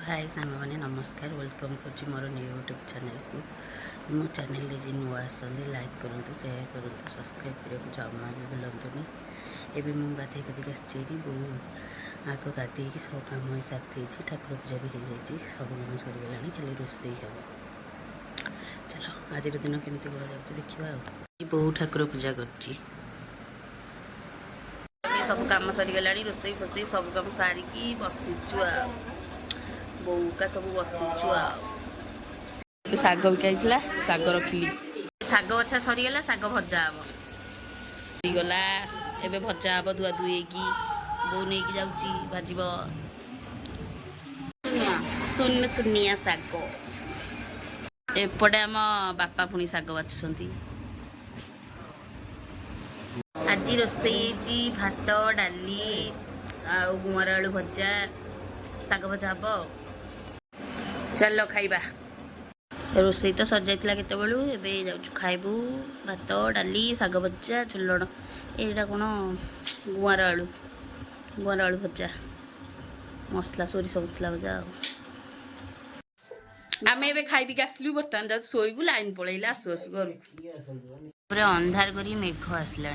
हाय सांग मैंने नमस्कार वेलकम कर मोर न्यू यूट्यूब चैनल को मो चैनल जी नुआ आसती लाइक करूँ शेयर करूँ सब्सक्राइब करने जमा भी भूलुनि एवं मुझे गाधे कदिक आसी बो आग गाधे सब कम हो सारी ठाकुर पूजा भी हो जाए सब कम सरीगला खाली रोसे हम चलो आज दिन केमती गड़ा जाऊँ देखा बो ठाकुर पूजा कर सब कम सरीगला रोसे फोसे सब कम सारिकी बसीचु बोका सब बसीचु शाग बिका शाग रखिली शाग बछा सरीगला शाग भजा हम सरीगला एबे भजा हम धुआ धुई बो नहीं जाऊँगी भाजब सुन सुनिया शाग एपटे आम बापा पुणी शाग बाछुंट आज रोसे भात डाली गुआर आलू भजा शाग भजा हम चलो खाइबा रोसे तो सर जाइला केते बेलू एबे जाउछु खाइबू भात डाली शाग भजा झुलण एटा कौन गुआर आलू भजा मसला सोरिष मसला भजा आम ए खाइबिक आसलु बर्तमान जा शोबू लाइन पलैला आसु आसु घर अंधार करी मेघ आसला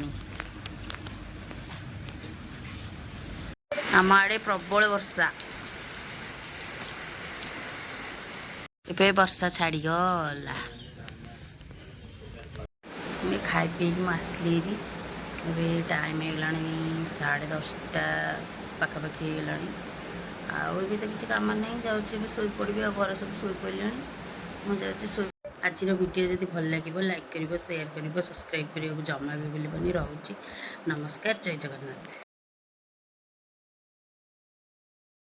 आम आड़े प्रबल वर्षा ए वर्षा छाड़ी गला खाई पी आसली टाइम होगा 10:30 पाखापाखि होगा आबी तो किसी कम नहीं जाऊँगी शोपड़ी आ घर सब शोपड़े मुझे आज वीडियो जब भल लगे लाइक कर शेयर कर सब्सक्राइब करने को जमा भी भूलि रोचे नमस्कार जय जगन्नाथ।